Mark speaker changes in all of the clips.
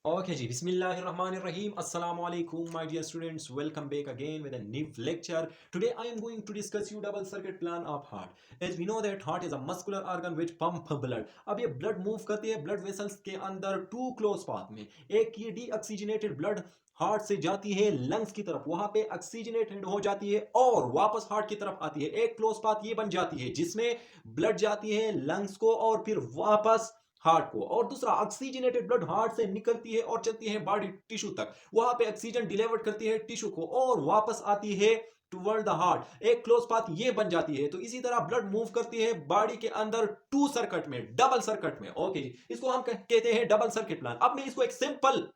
Speaker 1: Okay, ji. Bismillahirrahmanirrahim. Assalamu alaikum, my dear students. Welcome back again with a new lecture. Today I am going to discuss you double circuit plan of heart. As we know that heart is a muscular organ which pump blood. अब ये blood move करती है blood vessels के अंदर two close path में. एक ये deoxygenated blood heart से जाती है लंग्स की तरफ, वहां पे ऑक्सीजनेटेड हो जाती है और वापस हार्ट की तरफ आती है. एक क्लोज पाथ ये बन जाती है जिसमें ब्लड जाती है लंग्स को और फिर वापस हार्ट को. और दूसरा ऑक्सीजनेटेड ब्लड हार्ट से निकलती है और चलती है बॉडी टिश्यू तक, वहां पे ऑक्सीजन डिलीवर करती है टिश्यू को और वापस आती है टुवर्ड द हार्ट. एक क्लोज पाथ ये बन जाती है. तो इसी तरह ब्लड मूव करती है बॉडी के अंदर टू सर्किट में, डबल सर्किट में. ओके जी, इसको हम कहते हैं डबल सर्किट प्लान. अब मैं इसको एक सिंपल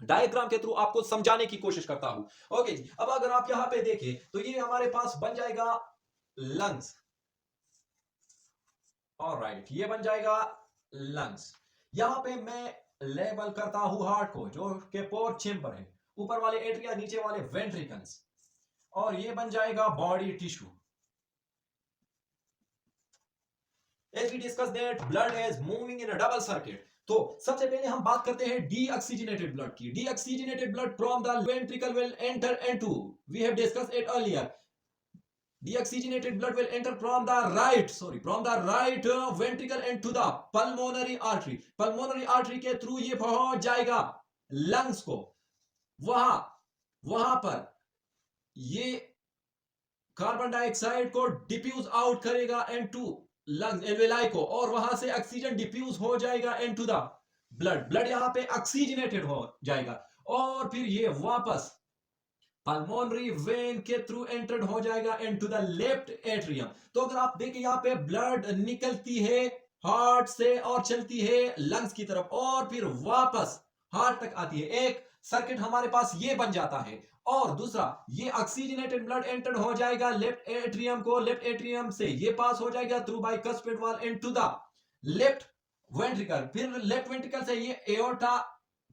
Speaker 1: डायग्राम के थ्रू आपको समझाने की कोशिश करता हूं. ओके जी, अब अगर आप यहां पे देखें तो ये हमारे पास बन जाएगा लंग्स. ऑलराइट, ये बन जाएगा लंग्स. यहां पे मैं लेबल करता हूं हार्ट को जो कि पोर चेंबर है, ऊपर वाले एट्रिया नीचे वाले वेंट्रिकल्स, और ये बन जाएगा body tissue. As we discussed that blood is moving in a double circuit. तो सबसे पहले हम बात करते हैं डीऑक्सीजनेटेड ब्लड की. Deoxygenated blood from the ventricle will enter into, we have discussed it earlier. Deoxygenated blood will enter from the right ventricle into the pulmonary artery. Pulmonary artery के through ये पहुंच जाएगा लंग्स को. वहां पर ये carbon dioxide को diffuse out करेगा इनटू लंग्स एल्वेलाई को, और वहां से ऑक्सीजन डिफ्यूज हो जाएगा इनटू द ब्लड यहां पे ऑक्सीजनेटेड हो जाएगा और फिर ये वापस पल्मोनरी वेन के थ्रू एंटर्ड हो जाएगा इनटू द लेफ्ट एट्रियम. तो अगर आप देखें यहां पे ब्लड निकलती है हार्ट से और चलती है लंग्स की तरफ और फिर वापस हार्ट तक आती है. एक सर्किट हमारे पास ये बन जाता है. और दूसरा, ये ऑक्सीजनेटेड ब्लड एंटर्ड हो जाएगा लेफ्ट एट्रियम को, लेफ्ट एट्रियम से ये पास हो जाएगा through bicuspid valve into the left ventricle. फिर लेफ्ट वेंट्रिकल से ये एओर्टा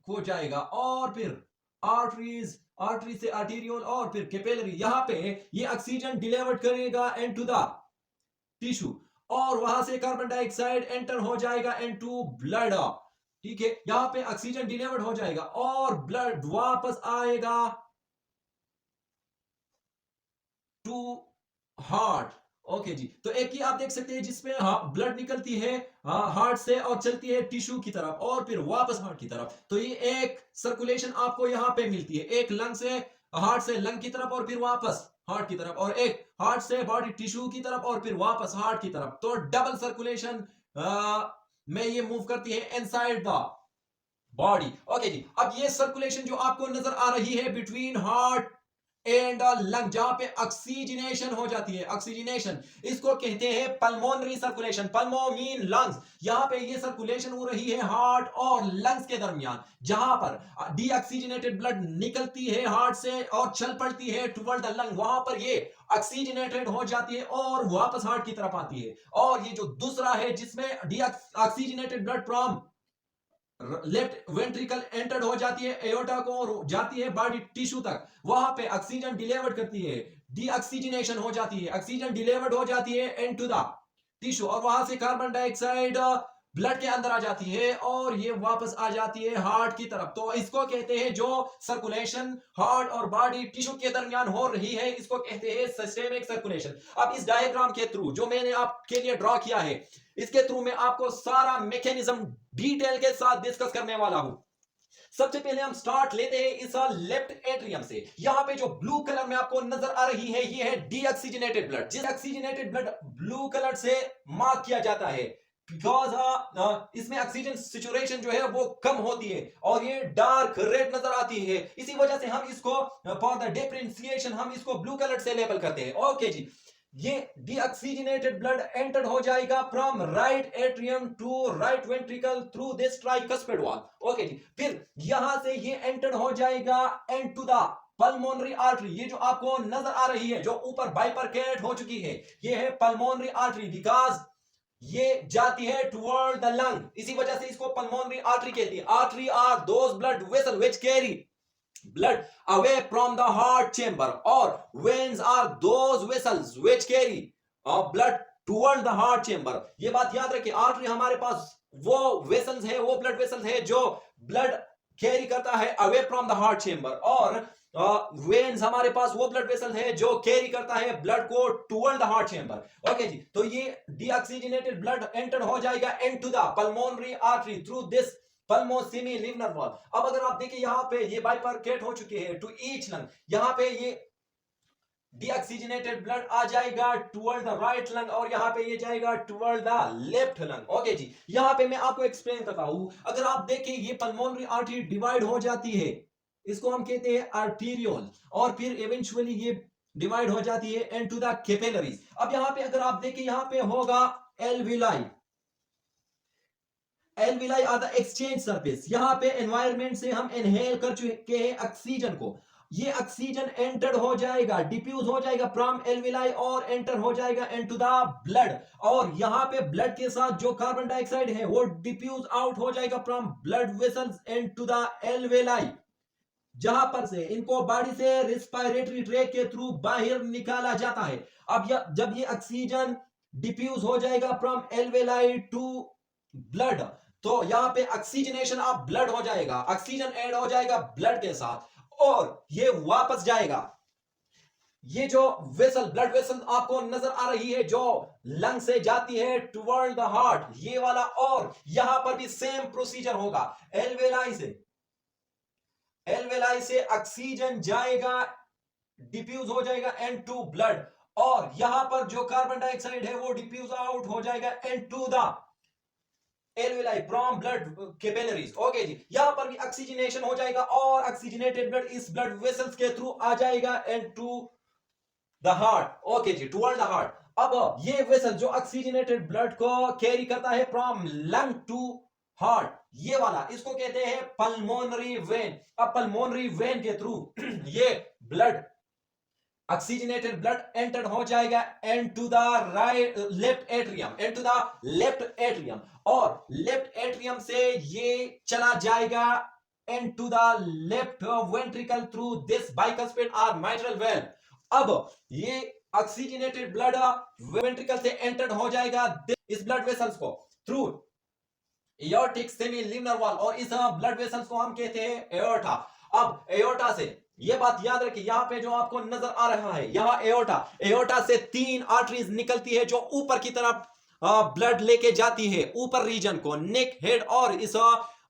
Speaker 1: को जाएगा और फिर आर्टरीज, आर्टरी से आर्टीरियोल और फिर कैपिलरी. यहां पे ये ऑक्सीजन डिलीवर करेगा इनटू द टिश्यू और वहां से कार्बन डाइऑक्साइड एंटर हो जाएगा इनटू ब्लड. ठीक है, यहां पे ऑक्सीजन डिलीवर्ड हो जाएगा और ब्लड वापस आएगा टू हार्ट. ओके जी, तो एक ही आप देख सकते हैं जिसमें ब्लड निकलती है हार्ट से और चलती है टिश्यू की तरफ और फिर वापस हार्ट की तरफ. तो ये एक सर्कुलेशन आपको यहां पे मिलती है. एक लंग से हार्ट से लंग की तरफ और फिर वापस हार्ट की तरफ, और एक हार्ट से बॉडी टिश्यू की तरफ और फिर वापस हार्ट की तरफ. तो डबल सर्कुलेशन में ये मूव करती है इनसाइड द बॉडी. ओके जी, अब ये सर्कुलेशन जो आपको नजर आ रही है बिटवीन हार्ट एंड लंग, जहां पे ऑक्सीजनेशन हो जाती है, ऑक्सीजनेशन इसको कहते हैं pulmonary circulation. Pulmo mean lungs. यहां पे ये सर्कुलेशन हो रही है हार्ट और लंग्स के दरमियान, जहां पर डीऑक्सीजनेटेड ब्लड निकलती है हार्ट से और चल पड़ती है टुवर्ड द लंग. वहां पर ये ऑक्सीजनेटेड हो जाती है और वापस हार्ट की तरफ आती है. और ये जो दूसरा है जिसमें deoxygenated blood from left ventricle entered हो जाती है एओर्टा को और जाती है बॉडी टिश्यू तक, वहां पे ऑक्सीजन डिलीवर्ड करती है, डीऑक्सीजनेशन हो जाती है, ऑक्सीजन डिलीवर्ड हो जाती है इनटू द टिश्यू और वहां से कार्बन डाइऑक्साइड ब्लड के अंदर आ जाती है और ये वापस आ जाती है हार्ट की तरफ. तो इसको कहते हैं, जो सर्कुलेशन हार्ट और बॉडी टिश्यू के दरमियान हो रही है, इसको कहते हैं सिस्टेमिक सर्कुलेशन. अब इस डायग्राम के थ्रू जो मैंने आपके लिए ड्रॉ किया है, इसके थ्रू मैं आपको सारा मैकेनिज्म डिटेल के साथ डिस्कस करने वाला हूं. सबसे पहले हम स्टार्ट लेते हैं इस लेफ्ट एट्रियम से. यहां पे जो ब्लू कलर में आपको नजर आ रही है ये है डीऑक्सीजनेटेड ब्लड. जिस ऑक्सीजनेटेड ब्लड ब्लू कलर से मार्क किया जाता है बिकॉज इसमें ऑक्सीजन सिचुएशन जो है वो कम होती है और ये डार्क रेड नजर आती है. इसी वजह से हम इसको फॉर द डिफरेंशिएशन हम इसको ब्लू कलर से लेबल करते हैं. ओके जी, ये डीऑक्सीजनेटेड ब्लड एंटर हो जाएगा from right atrium to right ventricle through this tricuspid wall. Okay जी, फिर यहां से ये एंटर हो जाएगा इनटू द पल्मोनरी आर्टरी. ये जो आपको नजर आ रही है जो ऊपर बाइफरकेट हो चुकी है, ये है पल्मोनरी आर्टरी बिकॉज ये जाती है टुवर्ड द लंग. इसी वजह से इसको पल्मोनरी आर्टरी कहती है. Artery are those blood vessel which carry blood away from the heart chamber, or veins are those vessels which carry blood toward the heart chamber. ये बात याद रखिए, आर्टरी हमारे पास वो वेसल्स है, वो ब्लड वेसल्स है जो ब्लड कैरी करता है away from the heart chamber, और वेन्स हमारे पास वो ब्लड वेसल है जो कैरी करता है ब्लड को toward the heart chamber. Okay जी, तो ये डीऑक्सीजनेटेड ब्लड एंटर हो जाएगा into the pulmonary artery through this pulmo semi lunar wall. अब अगर आप देखिए यहाँ पे ये बाइफरकेट हो चुके हैं टू ईच लंग, यहाँ पे ये डीऑक्सीजनेटेड ब्लड आ जाएगा टुवर्ड द राइट लंग, और यहाँ पे ये जाएगा toward the left lung. Okay जी, यहाँ पे मैं आपको एक्सप्लेन करता हूं। अगर आप देखें ये पल्मोनरी आर्टरी डिवाइड हो जाती है, इसको हम कहते हैं आर्टीरियोल, और फिर इवेंचुअली ये डिवाइड हो जाती है इनटू द कैपिलरीज। अब यहाँ पे अगर आप देखें, यहाँ पे होगा alveoli. Alveoli are the exchange surface, यहाँ पे एनवायरमेंट से हम इनहेल कर चुके हैं ऑक्सीजन को, ये ऑक्सीजन एंटर हो जाएगा, डिफ्यूज हो जाएगा फ्रॉम एल्विलाई और एंटर हो जाएगा इनटू द ब्लड, और यहाँ पे ब्लड के साथ जो कार्बन डाइऑक्साइड है वो डिफ्यूज आउट हो जाएगा from blood vessels into the alveoli, जहां पर से इनको बॉडी से रिस्पायरेटरी ट्रैक के थ्रू बाहर निकाला जाता है। अब जब ये ऑक्सीजन डिफ्यूज हो जाएगा फ्रॉम एल्वेलाई टू ब्लड, तो यहां पे ऑक्सीजनेशन ऑफ ब्लड हो जाएगा, ऑक्सीजन ऐड हो जाएगा ब्लड के साथ, और ये वापस जाएगा। ये जो वेसल, ब्लड वेसल आपको नजर आ रही है जो लंग से जाती है टुवर्ड द हार्ट, ये वाला, और यहां पर भी सेम प्रोसीजर होगा। एल्वेलाई से ऑक्सीजन जाएगा, डिफ्यूज हो जाएगा एंड टू ब्लड, और यहां पर जो कार्बन डाइऑक्साइड है वो डिफ्यूज आउट हो जाएगा and to the alveoli from blood capillaries. Okay जी, यहां पर भी ऑक्सीजनेशन हो जाएगा और ऑक्सीजनेटेड ब्लड इस ब्लड वेसल्स के थ्रू आ जाएगा and to the heart. Okay जी, टुवर्ड द हार्ट। अब ये वेसल जो ऑक्सीजनेटेड ब्लड को कैरी करता है फ्रॉम लंग टू हार्ट, ये वाला, इसको कहते हैं पल्मोनरी वेन। अब पल्मोनरी वेन के थ्रू ये ब्लड, ऑक्सीजनेटेड ब्लड एंटर हो जाएगा into the right left atrium, into the left atrium, और लेफ्ट एट्रियम से ये चला जाएगा into the left ventricle through this bicuspid और माइट्रल वेल्व। अब ये ऑक्सीजनेटेड ब्लड वेंट्रिकल से एंटर हो जाएगा इस ब्लड वेसल्स को थ्रू एयोर्टिक सेमीलिमिनर वॉल, और इस ब्लड वेसल्स को हम कहते हैं एयोर्टा। अब एयोर्टा से ये बात याद रखिए, यहां पे जो आपको नजर आ रहा है, यहां एयोर्टा, एयोर्टा से 3 आर्टरीज निकलती है जो ऊपर की तरफ ब्लड लेके जाती है ऊपर रीजन को, नेक, हेड, और इस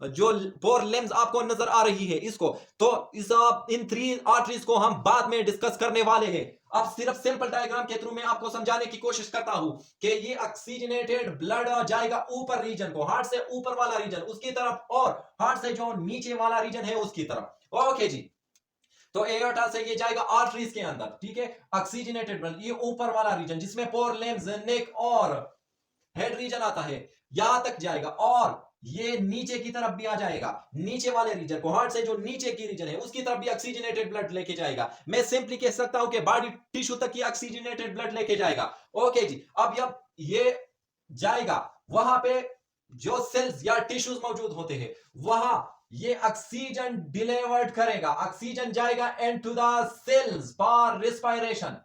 Speaker 1: जो 4 लिम्स आपको नजर आ रही है इसको, तो इस इन 3 आर्टरीज को हम बाद में डिस्कस करने वाले हैं। अब सिर्फ सिंपल डायग्राम के थ्रू मैं आपको समझाने की कोशिश करता हूं कि ये ऑक्सीजनेटेड ब्लड जाएगा ऊपर रीजन को, हार्ट से ऊपर वाला रीजन उसकी तरफ, और हार्ट से जो नीचे वाला रीजन है उसकी तरफ। ओके जी, तो एयोर्टा से ये जाएगा आर्टरीज के अंदर, ठीक है, ऑक्सीजनेटेड ब्लड, ये ऊपर वाला रीजन जिसमें 4 लिम्स, नेक और हेड रीजन आता है, यहां तक जाएगा, और ये नीचे की तरफ भी आ जाएगा, नीचे वाले रीजन को, हार्ट से जो नीचे की रीजन है उसकी तरफ भी ऑक्सीजनेटेड ब्लड लेके जाएगा। मैं सिंपली कह सकता हूं कि बॉडी टिश्यू तक ही ऑक्सीजनेटेड ब्लड लेके जाएगा। ओके जी, अब ये जाएगा वहां पे जो सेल्स या टिश्यूज मौजूद होते हैं, वहां ये ऑक्सीजन डिलीवर्ड करेगा, ऑक्सीजन जाएगा into the cells for respiration,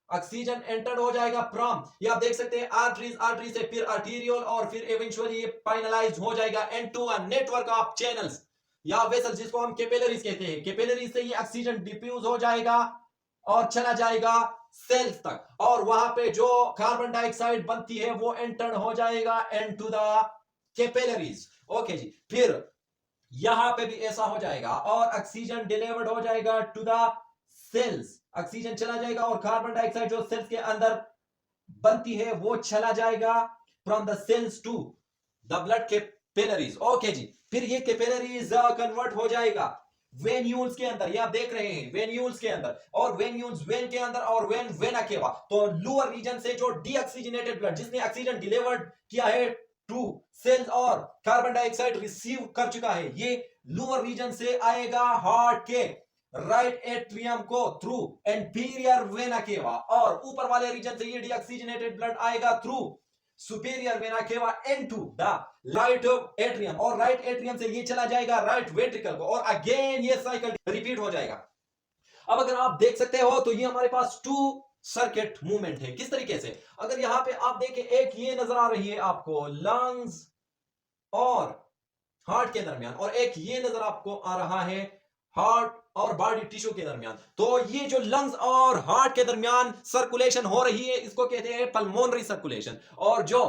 Speaker 1: oxygen enter हो जाएगा फ्रॉम, ये आप देख सकते हैं आर्टरीज, आर्टरी से फिर आर्टीरियल, और फिर इवेंचुअली ये फाइनलाइज हो जाएगा into a network of channels या वेसल्स जिसको हम कैपिलरीज कहते हैं। कैपिलरीज से ये ऑक्सीजन डिफ्यूज हो जाएगा और चला जाएगा सेल्स तक, और वहां पे जो कार्बन डाइऑक्साइड बनती है वो एंटर हो जाएगा इनटू द कैपिलरीज। ओके जी, फिर यहां पे भी ऐसा हो जाएगा और ऑक्सीजन डिलीवर्ड हो जाएगा टू द सेल्स, ऑक्सीजन चला जाएगा और कार्बन डाइऑक्साइड जो सेल्स के अंदर बनती है वो चला जाएगा from the cells to the blood capillaries. Okay जी, फिर ये कैपिलरीज कन्वर्ट हो जाएगा वेन्यूल्स के अंदर, ये आप देख रहे हैं वेन्यूल्स के अंदर, और वेन्यूल्स वेन के अंदर, और वेन वेना केवा, तो लोअर रीजन से जो डीऑक्सीजनेटेड ब्लड जिसने ऑक्सीजन डिलीवर्ड किया है टू सेल्स और कार्बन डाइऑक्साइड रिसीव कर चुका है, ये लोअर रीजन से आएगा हार्ट के राइट एट्रियम को थ्रू इंफीरियर वेना केवा, और ऊपर वाले रीजन से ये डीऑक्सीजनेटेड ब्लड आएगा through superior vena cava into the right atrium, और राइट एट्रियम से ये चला जाएगा राइट वेंट्रिकल को, और अगेन ये साइकिल रिपीट हो जाएगा। अब अगर आप देख सकते हो तो ये हमारे पास 2 सर्किट मूवमेंट है। किस तरीके से, अगर यहां पे आप देखें, एक ये नजर आ रही है आपको लंग्स और हार्ट के दरमियान, और एक ये नजर आपको आ रहा है हार्ट और बॉडी टिश्यू के दरमियान। तो ये जो लंग्स और हार्ट के दरमियान सर्कुलेशन हो रही है इसको कहते हैं पल्मोनरी सर्कुलेशन, और जो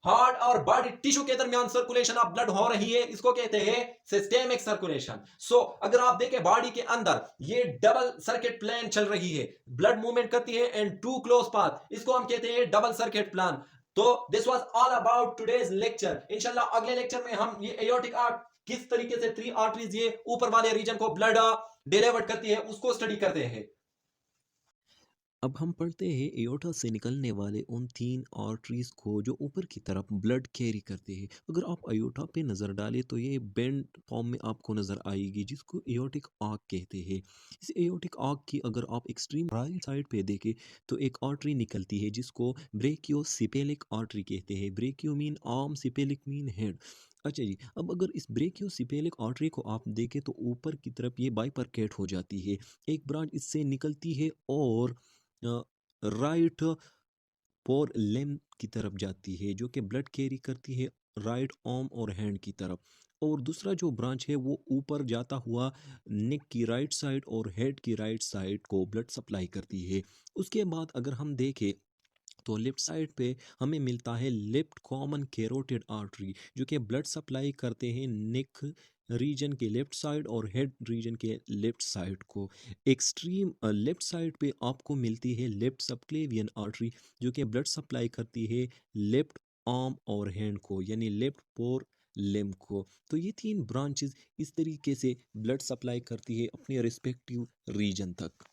Speaker 1: हार्ट और बॉडी टिश्यू के दरमियान सर्कुलेशन ऑफ ब्लड हो रही है इसको कहते हैं सिस्टेमिक सर्कुलेशन। सो अगर आप देखें बॉडी के अंदर ये डबल सर्किट प्लान चल रही है, ब्लड मूवमेंट करती है इन टू क्लोज पाथ, इसको हम कहते हैं डबल सर्किट प्लान। तो this was all about today's lecture. इंशाल्लाह अगले लेक्चर में हम ये एयोर्टिक आर्ट किस तरीके से 3 आर्टरीज ये ऊपर वाले रीजन को ब्लड डिलीवर करती है उसको स्टडी करते हैं।
Speaker 2: अब हम पढ़ते हैं एओर्टा से निकलने वाले उन 3 आर्टरीज को जो ऊपर की तरफ ब्लड कैरी करते हैं। अगर आप एओर्टा पे नज़र डालें तो ये बेंड फॉर्म में आपको नज़र आएगी जिसको एओर्टिक आर्क कहते हैं। इस एओर्टिक आर्क की अगर आप एक्सट्रीम राइट साइड पे देखें तो एक आर्टरी निकलती है जिसको ब्रेकियोसिपेलिक आर्टरी कहते हैं। ब्रेकियो mean arm, cephalic mean head. अच्छा जी, अब अगर इस ब्रेकियोसिपेलिक आर्टरी को आप देखें तो ऊपर की तरफ ये बाइफरकेट हो जाती है। एक ब्रांच इससे निकलती है और राइट पोर लेम की तरफ जाती है जो कि ब्लड कैरी करती है राइट आर्म और हैंड की तरफ। और दूसरा जो ब्रांच है वो ऊपर जाता हुआ नेक की राइट साइड और हेड की राइट साइड को ब्लड सप्लाई करती है। उसके बाद अगर हम देखें तो लेफ्ट साइड पे हमें मिलता है लेफ्ट कॉमन कैरोटिड आर्टरी जो कि ब्लड सप्लाई करते हैं नेक रीजन के लेफ्ट साइड और हेड रीजन के लेफ्ट साइड को। एक्सट्रीम लेफ्ट साइड पे आपको मिलती है लेफ्ट सबक्लेवियन आर्टरी जो कि ब्लड सप्लाई करती है लेफ्ट आर्म और हैंड को यानी लेफ्ट पोर लेम को। तो ये 3 ब्रांचेस इस तरीके से ब्लड सप्लाई करती है अपने रिस्पेक्टिव रीजन तक।